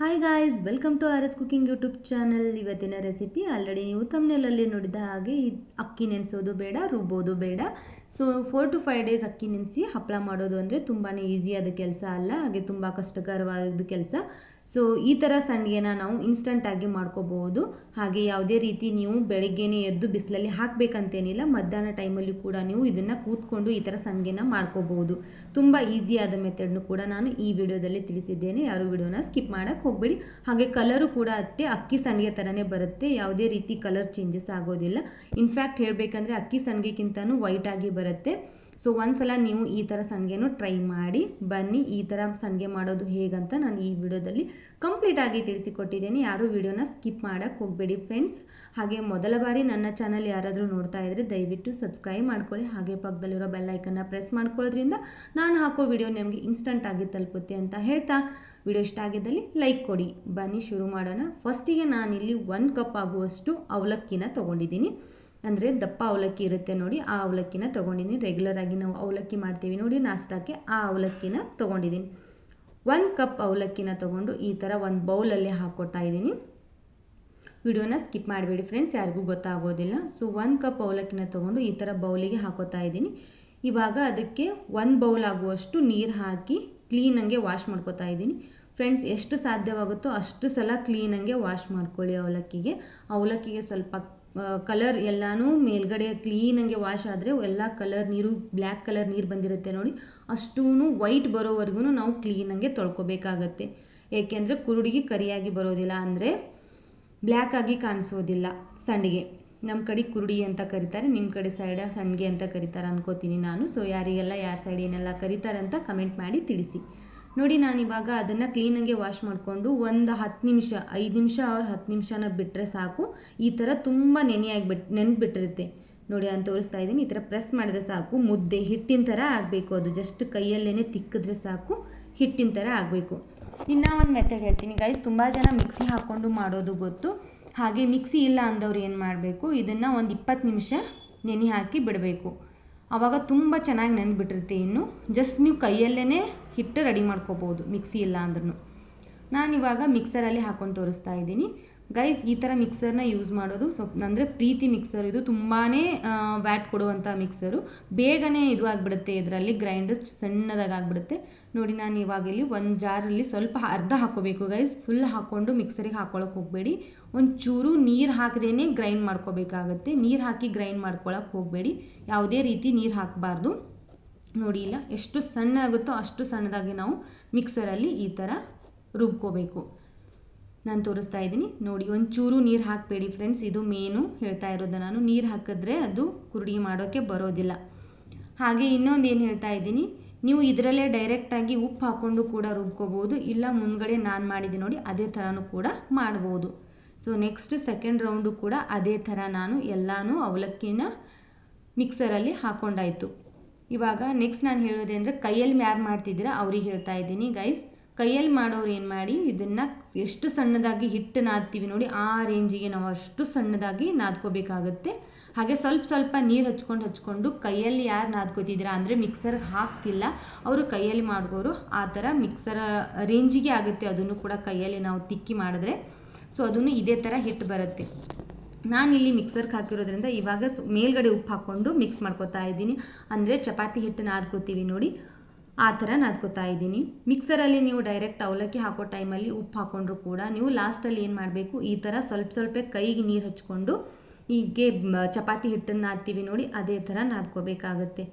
Hi guys, welcome to R S cooking YouTube channel. ಇವತ್ತಿನ recipe already ನೀವು ತಮ್ಮನೇಲಲ್ಲಿ ನೋಡಿದ ಹಾಗೆ ಅಕ್ಕಿ ನೆನೆಸೋದು ಬೇಡ, ರುಬ್ಬೋದು ಬೇಡ. ಸೊ 4 to 5 ಡೇಸ್ ಅಕ್ಕಿ ನೆನೆಸಿ ಹಪ್ಪಳ ಮಾಡೋದು ಅಂದರೆ ತುಂಬಾ ಈಸಿಯಾದ ಕೆಲಸ ಅಲ್ಲ, ಹಾಗೆ ತುಂಬ ಕಷ್ಟಕರವಾದ ಕೆಲಸ. ಸೊ ಈ ಥರ ಸಂಡಿಗೆನ ನಾವು ಇನ್ಸ್ಟಂಟಾಗಿ ಮಾಡ್ಕೋಬಹುದು. ಹಾಗೆ ಯಾವುದೇ ರೀತಿ ನೀವು ಬೆಳಗ್ಗೆನೇ ಎದ್ದು ಬಿಸಿಲಲ್ಲಿ ಹಾಕಬೇಕಂತೇನಿಲ್ಲ, ಮಧ್ಯಾಹ್ನ ಟೈಮಲ್ಲಿ ಕೂಡ ನೀವು ಇದನ್ನು ಕೂತ್ಕೊಂಡು ಈ ಥರ ಸಂಡಿಗೆನ ಮಾಡ್ಕೋಬಹುದು. ತುಂಬ ಈಸಿಯಾದ ಮೆಥಡ್ನು ಕೂಡ ನಾನು ಈ ವಿಡಿಯೋದಲ್ಲಿ ತಿಳಿಸಿದ್ದೇನೆ. ಯಾರು ವಿಡಿಯೋನ ಸ್ಕಿಪ್ ಮಾಡೋಕ್ಕೆ ಹೋಗಬೇಡಿ. ಹಾಗೆ ಕಲರು ಕೂಡ ಅಷ್ಟೇ ಅಕ್ಕಿ ಸಂಡಿಗೆ ಥರನೇ ಬರುತ್ತೆ, ಯಾವುದೇ ರೀತಿ ಕಲರ್ ಚೇಂಜಸ್ ಆಗೋದಿಲ್ಲ. ಇನ್ಫ್ಯಾಕ್ಟ್ ಹೇಳಬೇಕಂದ್ರೆ ಅಕ್ಕಿ ಸಂಡಿಗೆಗಿಂತನೂ ವೈಟ್ ಆಗಿ ಬರುತ್ತೆ. ಸೊ ಒಂದ್ಸಲ ನೀವು ಈ ಥರ ಸಂಡಿಗೆನೂ ಟ್ರೈ ಮಾಡಿ ಬನ್ನಿ. ಈ ಥರ ಸಂಡಿಗೆ ಮಾಡೋದು ಹೇಗಂತ ನಾನು ಈ ವಿಡಿಯೋದಲ್ಲಿ ಕಂಪ್ಲೀಟಾಗಿ ತಿಳಿಸಿಕೊಟ್ಟಿದ್ದೇನೆ. ಯಾರೂ ವಿಡಿಯೋನ ಸ್ಕಿಪ್ ಮಾಡೋಕ್ಕೆ ಹೋಗಬೇಡಿ ಫ್ರೆಂಡ್ಸ್. ಹಾಗೆ ಮೊದಲ ಬಾರಿ ನನ್ನ ಚಾನಲ್ ಯಾರಾದರೂ ನೋಡ್ತಾ ಇದ್ದರೆ ದಯವಿಟ್ಟು ಸಬ್ಸ್ಕ್ರೈಬ್ ಮಾಡ್ಕೊಳ್ಳಿ. ಹಾಗೆ ಪಕ್ಕದಲ್ಲಿರೋ ಬೆಲ್ ಐಕನ್ನ ಪ್ರೆಸ್ ಮಾಡ್ಕೊಳ್ಳೋದ್ರಿಂದ ನಾನು ಹಾಕೋ ವಿಡಿಯೋ ನಿಮಗೆ ಇನ್ಸ್ಟಂಟಾಗಿ ತಲುಪುತ್ತೆ ಅಂತ ಹೇಳ್ತಾ, ವಿಡಿಯೋ ಇಷ್ಟ ಆಗಿದ್ದಲ್ಲಿ ಲೈಕ್ ಕೊಡಿ. ಬನ್ನಿ ಶುರು ಮಾಡೋಣ. ಫಸ್ಟಿಗೆ ನಾನಿಲ್ಲಿ 1 ಕಪ್ ಆಗುವಷ್ಟು ಅವಲಕ್ಕಿನ ತೊಗೊಂಡಿದ್ದೀನಿ. ಅಂದರೆ ದಪ್ಪ ಅವಲಕ್ಕಿ ಇರುತ್ತೆ ನೋಡಿ, ಆ ಅವಲಕ್ಕಿನ ತೊಗೊಂಡಿದ್ದೀನಿ. ರೆಗ್ಯುಲರಾಗಿ ನಾವು ಅವಲಕ್ಕಿ ಮಾಡ್ತೀವಿ ನೋಡಿ ನಾಷ್ಟಕ್ಕೆ, ಆ ಅವಲಕ್ಕಿನ ತೊಗೊಂಡಿದ್ದೀನಿ. 1 ಕಪ್ ಅವಲಕ್ಕಿನ ತೊಗೊಂಡು ಈ ಥರ ಒಂದು ಬೌಲಲ್ಲಿ ಹಾಕ್ಕೊಡ್ತಾ ಇದ್ದೀನಿ. ವಿಡಿಯೋನ ಸ್ಕಿಪ್ ಮಾಡಬೇಡಿ ಫ್ರೆಂಡ್ಸ್, ಯಾರಿಗೂ ಗೊತ್ತಾಗೋದಿಲ್ಲ. ಸೊ 1 ಕಪ್ ಅವಲಕ್ಕಿನ ತೊಗೊಂಡು ಈ ಥರ ಬೌಲಿಗೆ ಹಾಕೋತಾ ಇದ್ದೀನಿ. ಇವಾಗ ಅದಕ್ಕೆ 1 ಬೌಲ್ ಆಗುವಷ್ಟು ನೀರು ಹಾಕಿ ಕ್ಲೀನಂಗೆ ವಾಶ್ ಮಾಡ್ಕೋತಾ ಇದ್ದೀನಿ. ಫ್ರೆಂಡ್ಸ್, ಎಷ್ಟು ಸಾಧ್ಯವಾಗುತ್ತೋ ಅಷ್ಟು ಸಲ ಕ್ಲೀನಂಗೆ ವಾಶ್ ಮಾಡ್ಕೊಳ್ಳಿ. ಅವಲಕ್ಕಿಗೆ ಸ್ವಲ್ಪ ಕಲರ್ ಎಲ್ಲನೂ ಮೇಲ್ಗಡೆ ಕ್ಲೀನಂಗೆ ವಾಶ್ ಆದರೆ ಎಲ್ಲ ಕಲರ್ ನೀರು, ಬ್ಲ್ಯಾಕ್ ಕಲರ್ ನೀರು ಬಂದಿರುತ್ತೆ ನೋಡಿ, ಅಷ್ಟೂ ವೈಟ್ ಬರೋವರೆಗೂ ನಾವು ಕ್ಲೀನಂಗೆ ತೊಳ್ಕೊಬೇಕಾಗತ್ತೆ. ಏಕೆಂದರೆ ಕುರುಡಿಗೆ ಕರಿಯಾಗಿ ಬರೋದಿಲ್ಲ, ಅಂದರೆ ಬ್ಲ್ಯಾಕ್ ಆಗಿ ಕಾಣಿಸೋದಿಲ್ಲ ಸಂಡಿಗೆ. ನಮ್ಮ ಕಡೆ ಕುರುಡಿ ಅಂತ ಕರೀತಾರೆ, ನಿಮ್ಮ ಕಡೆ ಸೈಡ ಸಂಡಿಗೆ ಅಂತ ಕರೀತಾರೆ ಅನ್ಕೋತೀನಿ ನಾನು. ಸೊ ಯಾರಿಗೆಲ್ಲ ಯಾರ ಸೈಡ್ ಏನೆಲ್ಲ ಕರೀತಾರೆ ಅಂತ ಕಮೆಂಟ್ ಮಾಡಿ ತಿಳಿಸಿ. ನೋಡಿ, ನಾನಿವಾಗ ಅದನ್ನು ಕ್ಲೀನಾಗೆ ವಾಶ್ ಮಾಡಿಕೊಂಡು ಒಂದು 10 ನಿಮಿಷ, 5 ನಿಮಿಷ ಅವ್ರು 10 ನಿಮಿಷನ ಬಿಟ್ಟರೆ ಸಾಕು. ಈ ಥರ ತುಂಬ ನೆನೆಬಿಟ್ಟಿರುತ್ತೆ ನೋಡಿ, ನಾನು ತೋರಿಸ್ತಾ ಇದ್ದೀನಿ. ಈ ಥರ ಪ್ರೆಸ್ ಮಾಡಿದ್ರೆ ಸಾಕು, ಮುದ್ದೆ ಹಿಟ್ಟಿನ ಥರ ಆಗಬೇಕು. ಅದು ಜಸ್ಟ್ ಕೈಯಲ್ಲೇ ತಿಕ್ಕಿದ್ರೆ ಸಾಕು, ಹಿಟ್ಟಿನ ಥರ ಆಗಬೇಕು. ಇನ್ನೂ ಒಂದು ಮೆಥಡ್ ಹೇಳ್ತೀನಿ ಗೈಸ್. ತುಂಬ ಜನ ಮಿಕ್ಸಿ ಹಾಕ್ಕೊಂಡು ಮಾಡೋದು ಗೊತ್ತು. ಹಾಗೆ ಮಿಕ್ಸಿ ಇಲ್ಲ ಅಂದವ್ರು ಏನು ಮಾಡಬೇಕು, ಇದನ್ನು ಒಂದು 20 ನಿಮಿಷ ನೆನೆ ಹಾಕಿ ಬಿಡಬೇಕು. ಆವಾಗ ತುಂಬ ಚೆನ್ನಾಗಿ ನೆನೆಬಿಟ್ಟಿರುತ್ತೆ. ಇನ್ನು ಜಸ್ಟ್ ನೀವು ಕೈಯಲ್ಲೇ ಹಿಟ್ಟು ರೆಡಿ ಮಾಡ್ಕೋಬೋದು, ಮಿಕ್ಸಿ ಇಲ್ಲ ಅಂದ್ರೂ. ನಾನಿವಾಗ ಮಿಕ್ಸರಲ್ಲಿ ಹಾಕ್ಕೊಂಡು ತೋರಿಸ್ತಾ ಇದ್ದೀನಿ ಗೈಸ್. ಈ ಥರ ಮಿಕ್ಸರ್ನ ಯೂಸ್ ಮಾಡೋದು ಅಂದರೆ ಪ್ರೀತಿ ಮಿಕ್ಸರ್. ಇದು ತುಂಬಾ ವ್ಯಾಟ್ ಕೊಡುವಂಥ ಮಿಕ್ಸರು. ಬೇಗನೆ ಇದು ಆಗಿಬಿಡುತ್ತೆ, ಇದರಲ್ಲಿ ಗ್ರೈಂಡರ್ ಸಣ್ಣದಾಗಿ ಆಗಿಬಿಡುತ್ತೆ ನೋಡಿ. ನಾನು ಇವಾಗ ಇಲ್ಲಿ ಒಂದು ಜಾರಲ್ಲಿ ಸ್ವಲ್ಪ ಅರ್ಧ ಹಾಕ್ಕೋಬೇಕು ಗೈಸ್, ಫುಲ್ ಹಾಕ್ಕೊಂಡು ಮಿಕ್ಸರಿಗೆ ಹಾಕ್ಕೊಳಕ್ಕೆ ಹೋಗಬೇಡಿ. ಒಂಚೂರು ನೀರು ಹಾಕದೇ ಗ್ರೈಂಡ್ ಮಾಡ್ಕೋಬೇಕಾಗತ್ತೆ. ನೀರು ಹಾಕಿ ಗ್ರೈಂಡ್ ಮಾಡ್ಕೊಳಕ್ಕೆ ಹೋಗಬೇಡಿ, ಯಾವುದೇ ರೀತಿ ನೀರು ಹಾಕಬಾರ್ದು ನೋಡಿ. ಇಲ್ಲ, ಎಷ್ಟು ಸಣ್ಣ ಆಗುತ್ತೋ ಅಷ್ಟು ಸಣ್ಣದಾಗಿ ನಾವು ಮಿಕ್ಸರಲ್ಲಿ ಈ ಥರ ರುಬ್ಕೋಬೇಕು. ನಾನು ತೋರಿಸ್ತಾ ಇದ್ದೀನಿ ನೋಡಿ. ಒಂಚೂರು ನೀರು ಹಾಕಬೇಡಿ ಫ್ರೆಂಡ್ಸ್, ಇದು ಮೇನು ಹೇಳ್ತಾ ಇರೋದು ನಾನು. ನೀರು ಹಾಕಿದ್ರೆ ಅದು ಕುರುಡಿ ಮಾಡೋಕ್ಕೆ ಬರೋದಿಲ್ಲ. ಹಾಗೆ ಇನ್ನೊಂದು ಏನು ಹೇಳ್ತಾ ಇದ್ದೀನಿ, ನೀವು ಇದರಲ್ಲೇ ಡೈರೆಕ್ಟಾಗಿ ಉಪ್ಪು ಹಾಕ್ಕೊಂಡು ಕೂಡ ರುಬ್ಕೋಬೋದು, ಇಲ್ಲ ಮುಂದ್ಗಡೆ ನಾನು ಮಾಡಿದ್ದೀನಿ ನೋಡಿ ಅದೇ ಥರನೂ ಕೂಡ ಮಾಡ್ಬೋದು. ಸೊ ನೆಕ್ಸ್ಟ್ ಸೆಕೆಂಡ್ ರೌಂಡು ಕೂಡ ಅದೇ ಥರ ನಾನು ಎಲ್ಲನೂ ಅವಲಕ್ಕಿನ ಮಿಕ್ಸರಲ್ಲಿ ಹಾಕ್ಕೊಂಡಾಯಿತು. ಇವಾಗ ನೆಕ್ಸ್ಟ್ ನಾನು ಹೇಳೋದೇ ಅಂದರೆ, ಕೈಯಲ್ಲಿ ಯಾರು ಮಾಡ್ತಿದ್ದೀರಾ ಅವ್ರಿಗೆ ಹೇಳ್ತಾ ಇದ್ದೀನಿ ಗೈಸ್. ಕೈಯಲ್ಲಿ ಮಾಡೋರು ಏನು ಮಾಡಿ, ಇದನ್ನು ಎಷ್ಟು ಸಣ್ಣದಾಗಿ ಹಿಟ್ಟು ನಾದ್ತೀವಿ ನೋಡಿ, ಆ ರೇಂಜಿಗೆ ನಾವು ಅಷ್ಟು ಸಣ್ಣದಾಗಿ ನಾದ್ಕೋಬೇಕಾಗುತ್ತೆ. ಹಾಗೆ ಸ್ವಲ್ಪ ನೀರು ಹಚ್ಕೊಂಡು ಕೈಯಲ್ಲಿ ಯಾರು ನಾದ್ಕೋತಿದ್ದೀರಾ ಅಂದರೆ ಮಿಕ್ಸರ್ಗೆ ಹಾಕ್ತಿಲ್ಲ ಅವರು ಕೈಯಲ್ಲಿ ಮಾಡೋರು, ಆ ಥರ ಮಿಕ್ಸರ್ ರೇಂಜಿಗೆ ಆಗುತ್ತೆ. ಅದನ್ನು ಕೂಡ ಕೈಯಲ್ಲಿ ನಾವು ತಿಕ್ಕಿ ಮಾಡಿದ್ರೆ ಸೊ ಅದನ್ನು ಇದೇ ಥರ ಹಿಟ್ಟು ಬರುತ್ತೆ. ನಾನಿಲ್ಲಿ ಮಿಕ್ಸರ್ಗೆ ಹಾಕಿರೋದ್ರಿಂದ ಇವಾಗ ಮೇಲ್ಗಡೆ ಉಪ್ಪು ಹಾಕ್ಕೊಂಡು ಮಿಕ್ಸ್ ಮಾಡ್ಕೊತಾ ಇದ್ದೀನಿ. ಅಂದರೆ ಚಪಾತಿ ಹಿಟ್ಟು ನಾದ್ಕೋತೀವಿ ನೋಡಿ, ಆ ಥರ ನಾದ್ಕೋತಾ ಇದ್ದೀನಿ. ಮಿಕ್ಸರಲ್ಲಿ ನೀವು ಡೈರೆಕ್ಟ್ ಅವಲಕ್ಕಿ ಹಾಕೋ ಟೈಮಲ್ಲಿ ಉಪ್ಪು ಹಾಕ್ಕೊಂಡ್ರು ಕೂಡ ನೀವು ಲಾಸ್ಟಲ್ಲಿ ಏನು ಮಾಡಬೇಕು, ಈ ಥರ ಸ್ವಲ್ಪ ಕೈಗೆ ನೀರು ಹಚ್ಕೊಂಡು ಹೀಗೆ ಚಪಾತಿ ಹಿಟ್ಟನ್ನು ನಾದ್ತೀವಿ ನೋಡಿ ಅದೇ ಥರ ನಾದ್ಕೋಬೇಕಾಗತ್ತೆ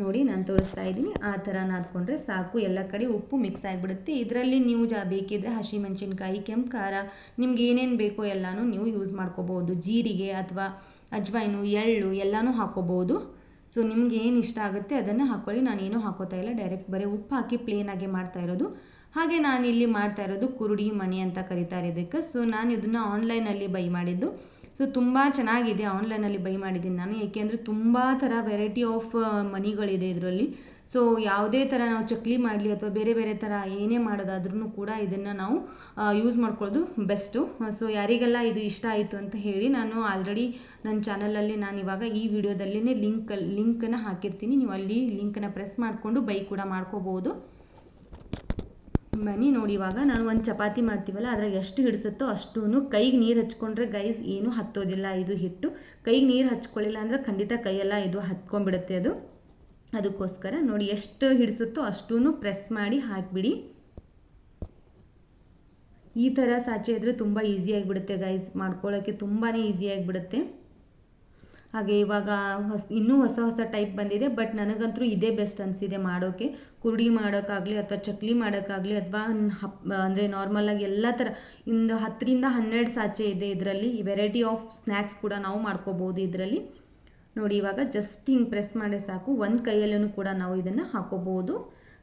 ನೋಡಿ. ನಾನು ತೋರಿಸ್ತಾ ಇದ್ದೀನಿ, ಆ ಥರ ನಾದ್ಕೊಂಡ್ರೆ ಸಾಕು. ಎಲ್ಲ ಕಡೆ ಉಪ್ಪು ಮಿಕ್ಸ್ ಆಗಿಬಿಡುತ್ತೆ. ಇದರಲ್ಲಿ ನೀವು ಬೇಕಿದ್ರೆ ಹಸಿಮೆಣಸಿನ್ಕಾಯಿ, ಕೆಂಪು ಖಾರ, ನಿಮ್ಗೆ ಏನೇನು ಬೇಕೋ ಎಲ್ಲನೂ ನೀವು ಯೂಸ್ ಮಾಡ್ಕೋಬೋದು. ಜೀರಿಗೆ ಅಥವಾ ಅಜ್ವೈನು, ಎಳ್ಳು ಎಲ್ಲನೂ ಹಾಕೋಬೋದು. ಸೊ ನಿಮ್ಗೆ ಏನು ಇಷ್ಟ ಆಗುತ್ತೆ ಅದನ್ನು ಹಾಕ್ಕೊಳ್ಳಿ. ನಾನೇನೂ ಹಾಕೋತಾ ಇಲ್ಲ, ಡೈರೆಕ್ಟ್ ಬರೀ ಉಪ್ಪು ಹಾಕಿ ಪ್ಲೇನಾಗೆ ಮಾಡ್ತಾ ಇರೋದು. ಹಾಗೆ ನಾನಿಲ್ಲಿ ಮಾಡ್ತಾ ಇರೋದು ಕುರುಡಿ ಮಣಿ ಅಂತ ಕರೀತಾರೆ ಇದಕ್ಕೆ. ಸೊ ನಾನು ಇದನ್ನು ಆನ್ಲೈನಲ್ಲಿ ಬೈ ಮಾಡಿದ್ದು. ಸೊ ತುಂಬ ಚೆನ್ನಾಗಿದೆ, ಆನ್ಲೈನಲ್ಲಿ ಬೈ ಮಾಡಿದ್ದೀನಿ ನಾನು. ಏಕೆಂದರೆ ತುಂಬ ಥರ ವೆರೈಟಿ ಆಫ್ ಮಣಿಗಳಿದೆ ಇದರಲ್ಲಿ. ಸೊ ಯಾವುದೇ ಥರ ನಾವು ಚಕ್ಲಿ ಮಾಡಲಿ ಅಥವಾ ಬೇರೆ ಥರ ಏನೇ ಮಾಡೋದಾದ್ರೂ ಕೂಡ ಇದನ್ನು ನಾವು ಯೂಸ್ ಮಾಡ್ಕೊಳ್ಳೋದು ಬೆಸ್ಟು. ಸೊ ಯಾರಿಗೆಲ್ಲ ಇದು ಇಷ್ಟ ಆಯಿತು ಅಂತ ಹೇಳಿ, ನಾನು ಆಲ್ರೆಡಿ ನನ್ನ ಚಾನಲಲ್ಲಿ ನಾನು ಇವಾಗ ಈ ವಿಡಿಯೋದಲ್ಲೇ ಲಿಂಕನ್ನು ಹಾಕಿರ್ತೀನಿ. ನೀವು ಅಲ್ಲಿ ಲಿಂಕನ್ನು ಪ್ರೆಸ್ ಮಾಡಿಕೊಂಡು ಬೈ ಕೂಡ ಮಾಡ್ಕೋಬೋದು. ಬನ್ನಿ ನೋಡಿ, ಇವಾಗ ನಾನು ಒಂದು ಚಪಾತಿ ಮಾಡ್ತೀವಲ್ಲ ಅದ್ರಾಗ ಎಷ್ಟು ಹಿಡಿಸುತ್ತೋ ಅಷ್ಟೂ ಕೈಗೆ ನೀರು ಹಚ್ಕೊಂಡ್ರೆ ಗೈಸ್ ಏನೂ ಹತ್ತೋದಿಲ್ಲ ಇದು ಹಿಟ್ಟು. ಕೈಗೆ ನೀರು ಹಚ್ಕೊಳ್ಳಿಲ್ಲ ಅಂದರೆ ಖಂಡಿತ ಕೈಯೆಲ್ಲ ಇದು ಹತ್ಕೊಂಡ್ಬಿಡುತ್ತೆ ಅದು. ಅದಕ್ಕೋಸ್ಕರ ನೋಡಿ ಎಷ್ಟು ಹಿಡಿಸುತ್ತೋ ಅಷ್ಟೂ ಪ್ರೆಸ್ ಮಾಡಿ ಹಾಕಿಬಿಡಿ. ಈ ಥರ ಸಾಚೆ ಇದ್ದರೆ ತುಂಬ ಈಸಿಯಾಗಿಬಿಡುತ್ತೆ ಗೈಸ್, ಮಾಡ್ಕೊಳ್ಳೋಕ್ಕೆ ತುಂಬಾ ಈಸಿಯಾಗಿಬಿಡುತ್ತೆ. ಹಾಗೆ ಇವಾಗ ಇನ್ನೂ ಹೊಸ ಟೈಪ್ ಬಂದಿದೆ, ಬಟ್ ನನಗಂತೂ ಇದೇ ಬೆಸ್ಟ್ ಅನಿಸಿದೆ ಮಾಡೋಕ್ಕೆ. ಕುರುಡಿ ಮಾಡೋಕ್ಕಾಗಲಿ ಅಥವಾ ಚಕ್ಲಿ ಮಾಡೋಕ್ಕಾಗಲಿ ಅಥವಾ ಅಂದರೆ ನಾರ್ಮಲಾಗಿ ಎಲ್ಲ ಥರ 10 ರಿಂದ 12 ಸಾಚೆ ಇದೆ ಇದರಲ್ಲಿ. ವೆರೈಟಿ ಆಫ್ ಸ್ನ್ಯಾಕ್ಸ್ ಕೂಡ ನಾವು ಮಾಡ್ಕೋಬೋದು ಇದರಲ್ಲಿ. ನೋಡಿ ಇವಾಗ ಜಸ್ಟ್ ಹಿಂಗೆ ಪ್ರೆಸ್ ಮಾಡಿ ಸಾಕು, ಒಂದು ಕೈಯಲ್ಲೂ ಕೂಡ ನಾವು ಇದನ್ನು ಹಾಕೋಬೋದು.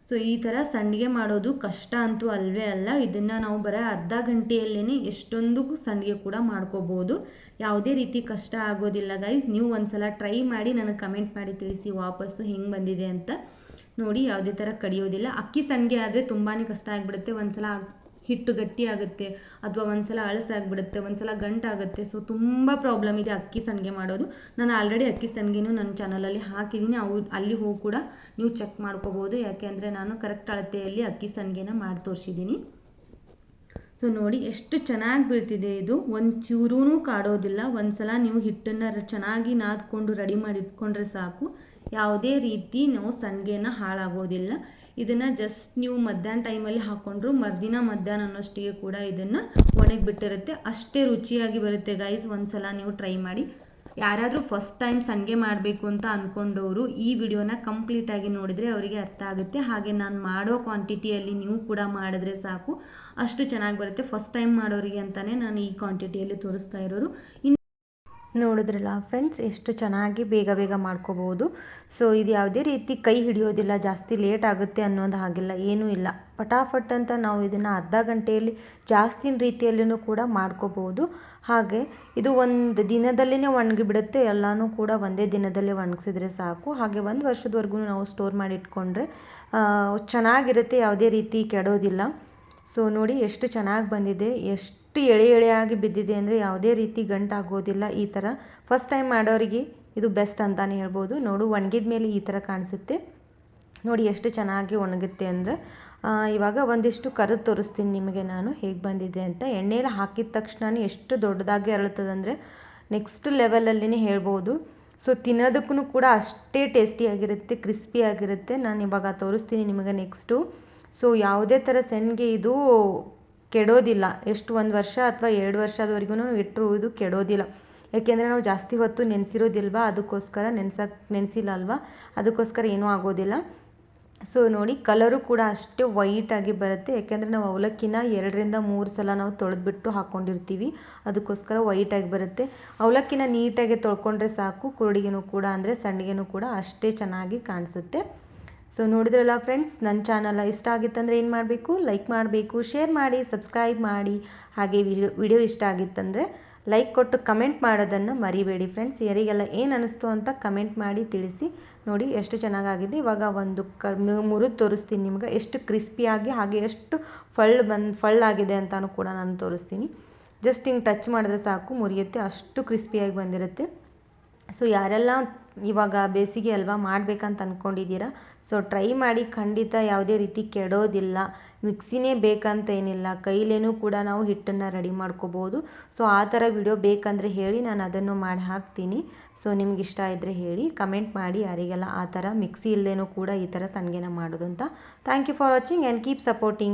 ಸೊ ಈ ಥರ ಸಂಡಿಗೆ ಮಾಡೋದು ಕಷ್ಟ ಅಂತೂ ಅಲ್ವೇ ಅಲ್ಲ. ಇದನ್ನು ನಾವು ಬರೀ ಅರ್ಧ ಗಂಟೆಯಲ್ಲೇ ಎಷ್ಟೊಂದು ಸಂಡಿಗೆ ಕೂಡ ಮಾಡ್ಕೋಬೋದು. ಯಾವುದೇ ರೀತಿ ಕಷ್ಟ ಆಗೋದಿಲ್ಲ ಗೈಸ್. ನೀವು ಒಂದು ಸಲ ಟ್ರೈ ಮಾಡಿ ನನಗೆ ಕಮೆಂಟ್ ಮಾಡಿ ತಿಳಿಸಿ ವಾಪಸ್ಸು ಹೆಂಗೆ ಬಂದಿದೆ ಅಂತ. ನೋಡಿ ಯಾವುದೇ ಥರ ಕಡಿಯೋದಿಲ್ಲ. ಅಕ್ಕಿ ಸಂಡಿಗೆ ಆದರೆ ತುಂಬಾ ಕಷ್ಟ ಆಗಿಬಿಡುತ್ತೆ. ಒಂದು ಸಲ ಹಿಟ್ಟು ಗಟ್ಟಿ ಆಗುತ್ತೆ ಅಥವಾ ಒಂದು ಸಲ ಅಳಸಾಗಿಬಿಡುತ್ತೆ, ಒಂದು ಸಲ ಗಂಟಾಗುತ್ತೆ. ಸೊ ತುಂಬ ಪ್ರಾಬ್ಲಮ್ ಇದೆ ಅಕ್ಕಿ ಸಂಡಿಗೆ ಮಾಡೋದು. ನಾನು ಆಲ್ರೆಡಿ ಅಕ್ಕಿ ಸಂಡಿಗೆನೂ ನನ್ನ ಚಾನಲಲ್ಲಿ ಹಾಕಿದ್ದೀನಿ, ಅಲ್ಲಿ ಹೋಗಿ ಕೂಡ ನೀವು ಚೆಕ್ ಮಾಡ್ಕೋಬೋದು. ಯಾಕೆಂದರೆ ನಾನು ಕರೆಕ್ಟ್ ಅಳತೆಯಲ್ಲಿ ಅಕ್ಕಿ ಸಂಡಿಗೆನ ಮಾಡಿ ತೋರಿಸಿದ್ದೀನಿ. ಸೊ ನೋಡಿ ಎಷ್ಟು ಚೆನ್ನಾಗಿ ಬೀಳ್ತಿದೆ ಇದು, ಒಂದು ಚೂರೂ ಕಾಡೋದಿಲ್ಲ. ಒಂದು ಸಲ ನೀವು ಹಿಟ್ಟನ್ನು ಚೆನ್ನಾಗಿ ನಾದ್ಕೊಂಡು ರೆಡಿ ಮಾಡಿ ಇಟ್ಕೊಂಡ್ರೆ ಸಾಕು, ಯಾವುದೇ ರೀತಿ ನಾವು ಸಂಡಿಗೆನ ಹಾಳಾಗೋದಿಲ್ಲ. ಇದನ್ನು ಜಸ್ಟ್ ನೀವು ಮಧ್ಯಾಹ್ನ ಟೈಮಲ್ಲಿ ಹಾಕ್ಕೊಂಡ್ರು ಮರುದಿನ ಮಧ್ಯಾಹ್ನ ಅನ್ನೋಷ್ಟಿಗೆ ಕೂಡ ಇದನ್ನು ಒಣಗಿಬಿಟ್ಟಿರುತ್ತೆ. ಅಷ್ಟೇ ರುಚಿಯಾಗಿ ಬರುತ್ತೆ ಗೈಸ್. ಒಂದು ಸಲ ನೀವು ಟ್ರೈ ಮಾಡಿ. ಯಾರಾದರೂ ಫಸ್ಟ್ ಟೈಮ್ ಸಂಡಿಗೆ ಮಾಡಬೇಕು ಅಂತ ಅಂದ್ಕೊಂಡವರು ಈ ವಿಡಿಯೋನ ಕಂಪ್ಲೀಟಾಗಿ ನೋಡಿದರೆ ಅವರಿಗೆ ಅರ್ಥ ಆಗುತ್ತೆ. ಹಾಗೆ ನಾನು ಮಾಡೋ ಕ್ವಾಂಟಿಟಿಯಲ್ಲಿ ನೀವು ಕೂಡ ಮಾಡಿದ್ರೆ ಸಾಕು, ಅಷ್ಟು ಚೆನ್ನಾಗಿ ಬರುತ್ತೆ. ಫಸ್ಟ್ ಟೈಮ್ ಮಾಡೋರಿಗೆ ಅಂತಲೇ ನಾನು ಈ ಕ್ವಾಂಟಿಟಿಯಲ್ಲಿ ತೋರಿಸ್ತಾ ಇರೋರು. ನೋಡಿದ್ರಲ್ಲ ಫ್ರೆಂಡ್ಸ್, ಎಷ್ಟು ಚೆನ್ನಾಗಿ ಬೇಗ ಮಾಡ್ಕೋಬೋದು. ಸೊ ಇದು ಯಾವುದೇ ರೀತಿ ಕೈ ಹಿಡಿಯೋದಿಲ್ಲ, ಜಾಸ್ತಿ ಲೇಟ್ ಆಗುತ್ತೆ ಅನ್ನೋದು ಹಾಗಿಲ್ಲ, ಏನೂ ಇಲ್ಲ. ಪಟಾಫಟ್ ಅಂತ ನಾವು ಇದನ್ನು ಅರ್ಧ ಗಂಟೆಯಲ್ಲಿ ಜಾಸ್ತಿ ರೀತಿಯಲ್ಲೂ ಕೂಡ ಮಾಡ್ಕೋಬೋದು. ಹಾಗೆ ಇದು ಒಂದು ದಿನದಲ್ಲೇ ಒಣಗಿಬಿಡುತ್ತೆ. ಎಲ್ಲನೂ ಕೂಡ ಒಂದೇ ದಿನದಲ್ಲೇ ಒಣಗಿಸಿದ್ರೆ ಸಾಕು. ಹಾಗೆ 1 ವರ್ಷದವರೆಗೂ ನಾವು ಸ್ಟೋರ್ ಮಾಡಿ ಇಟ್ಕೊಂಡ್ರೆ ಚೆನ್ನಾಗಿರುತ್ತೆ, ಯಾವುದೇ ರೀತಿ ಕೆಡೋದಿಲ್ಲ. ಸೊ ನೋಡಿ ಎಷ್ಟು ಚೆನ್ನಾಗಿ ಬಂದಿದೆ, ಎಷ್ಟು ಎಳೆಯಾಗಿ ಬಿದ್ದಿದೆ ಅಂದರೆ ಯಾವುದೇ ರೀತಿ ಗಂಟಾಗೋದಿಲ್ಲ. ಈ ಥರ ಫಸ್ಟ್ ಟೈಮ್ ಮಾಡೋರಿಗೆ ಇದು ಬೆಸ್ಟ್ ಅಂತಲೇ ಹೇಳ್ಬೋದು. ನೋಡು ಒಣಗಿದ ಮೇಲೆ ಈ ಥರ ಕಾಣಿಸುತ್ತೆ. ನೋಡಿ ಎಷ್ಟು ಚೆನ್ನಾಗಿ ಒಣಗುತ್ತೆ ಅಂದರೆ. ಇವಾಗ ಒಂದಿಷ್ಟು ಕರೆದು ತೋರಿಸ್ತೀನಿ ನಿಮಗೆ ನಾನು ಹೇಗೆ ಬಂದಿದೆ ಅಂತ. ಎಣ್ಣೆಯಲ್ಲಿ ಹಾಕಿದ ತಕ್ಷಣ ಎಷ್ಟು ದೊಡ್ಡದಾಗಿ ಅರಳುತ್ತದಂದರೆ ನೆಕ್ಸ್ಟ್ ಲೆವೆಲಲ್ಲಿನೇ ಹೇಳ್ಬೋದು. ಸೊ ತಿನ್ನೋದಕ್ಕೂ ಕೂಡ ಅಷ್ಟೇ ಟೇಸ್ಟಿಯಾಗಿರುತ್ತೆ, ಕ್ರಿಸ್ಪಿಯಾಗಿರುತ್ತೆ. ನಾನು ಇವಾಗ ತೋರಿಸ್ತೀನಿ ನಿಮಗೆ ನೆಕ್ಸ್ಟು. ಸೊ ಯಾವುದೇ ಥರ ಸಂಡಿಗೆ ಇದು ಕೆಡೋದಿಲ್ಲ. ಎಷ್ಟು 1 ವರ್ಷ ಅಥವಾ 2 ವರ್ಷದವರೆಗೂ ಇಟ್ಟರು ಇದು ಕೆಡೋದಿಲ್ಲ. ಯಾಕೆಂದರೆ ನಾವು ಜಾಸ್ತಿ ಹೊತ್ತು ನೆನೆಸಿರೋದಿಲ್ವ, ಅದಕ್ಕೋಸ್ಕರ ನೆನೆಸಿಲ್ಲ ಅಲ್ವಾ, ಅದಕ್ಕೋಸ್ಕರ ಏನೂ ಆಗೋದಿಲ್ಲ. ಸೊ ನೋಡಿ ಕಲರು ಕೂಡ ಅಷ್ಟೇ ವೈಟಾಗಿ ಬರುತ್ತೆ. ಯಾಕೆಂದರೆ ನಾವು ಅವಲಕ್ಕಿನ 2 ರಿಂದ 3 ಸಲ ನಾವು ತೊಳೆದ್ಬಿಟ್ಟು ಹಾಕ್ಕೊಂಡಿರ್ತೀವಿ, ಅದಕ್ಕೋಸ್ಕರ ವೈಟಾಗಿ ಬರುತ್ತೆ. ಅವಲಕ್ಕಿನ ನೀಟಾಗಿ ತೊಳ್ಕೊಂಡ್ರೆ ಸಾಕು, ಕುರುಡಿಗೆನೂ ಕೂಡ ಅಂದರೆ ಸಂಡಿಗೆನೂ ಕೂಡ ಅಷ್ಟೇ ಚೆನ್ನಾಗಿ ಕಾಣಿಸುತ್ತೆ. ಸೊ ನೋಡಿದ್ರಲ್ಲ ಫ್ರೆಂಡ್ಸ್, ನನ್ನ ಚಾನಲ್ ಇಷ್ಟ ಆಗಿತ್ತಂದರೆ ಏನು ಮಾಡಬೇಕು, ಲೈಕ್ ಮಾಡಬೇಕು, ಶೇರ್ ಮಾಡಿ, ಸಬ್ಸ್ಕ್ರೈಬ್ ಮಾಡಿ. ಹಾಗೆ ವಿಡಿಯೋ ಇಷ್ಟ ಆಗಿತ್ತಂದರೆ ಲೈಕ್ ಕೊಟ್ಟು ಕಮೆಂಟ್ ಮಾಡೋದನ್ನು ಮರಿಬೇಡಿ ಫ್ರೆಂಡ್ಸ್. ಯಾರಿಗೆಲ್ಲ ಏನು ಅನ್ನಿಸ್ತು ಅಂತ ಕಮೆಂಟ್ ಮಾಡಿ ತಿಳಿಸಿ. ನೋಡಿ ಎಷ್ಟು ಚೆನ್ನಾಗಾಗಿದೆ. ಇವಾಗ ಒಂದು ಮುರಿದು ತೋರಿಸ್ತೀನಿ ನಿಮ್ಗೆ, ಎಷ್ಟು ಕ್ರಿಸ್ಪಿಯಾಗಿ ಹಾಗೆ ಎಷ್ಟು ಫಳ್ಳಾಗಿದೆ ಅಂತಲೂ ಕೂಡ ನಾನು ತೋರಿಸ್ತೀನಿ. ಜಸ್ಟ್ ಹಿಂಗೆ ಟಚ್ ಮಾಡಿದ್ರೆ ಸಾಕು ಮುರಿಯುತ್ತೆ, ಅಷ್ಟು ಕ್ರಿಸ್ಪಿಯಾಗಿ ಬಂದಿರುತ್ತೆ. ಸೊ ಯಾರೆಲ್ಲ ಇವಾಗ ಬೇಸಿಗೆ ಅಲ್ವಾ ಮಾಡಬೇಕಂತ ಅಂದ್ಕೊಂಡಿದ್ದೀರಾ, ಸೊ ಟ್ರೈ ಮಾಡಿ, ಖಂಡಿತ ಯಾವುದೇ ರೀತಿ ಕೆಡೋದಿಲ್ಲ. ಮಿಕ್ಸಿನೇ ಬೇಕಂತ ಏನಿಲ್ಲ, ಕೈಲೇನೂ ಕೂಡ ನಾವು ಹಿಟ್ಟನ್ನು ರೆಡಿ ಮಾಡ್ಕೋಬೋದು. ಸೊ ಆ ಥರ ವಿಡಿಯೋ ಬೇಕಂದರೆ ಹೇಳಿ, ನಾನು ಅದನ್ನು ಮಾಡಿ ಹಾಕ್ತೀನಿ. ಸೊ ನಿಮ್ಗೆ ಇಷ್ಟ ಇದ್ದರೆ ಹೇಳಿ, ಕಮೆಂಟ್ ಮಾಡಿ ಯಾರಿಗೆಲ್ಲ ಆ ಥರ ಮಿಕ್ಸಿ ಇಲ್ಲದೇನೂ ಕೂಡ ಈ ಥರ ಸಂಡಿಗೆನ ಮಾಡೋದು ಅಂತ. Thank you for watching and keep supporting.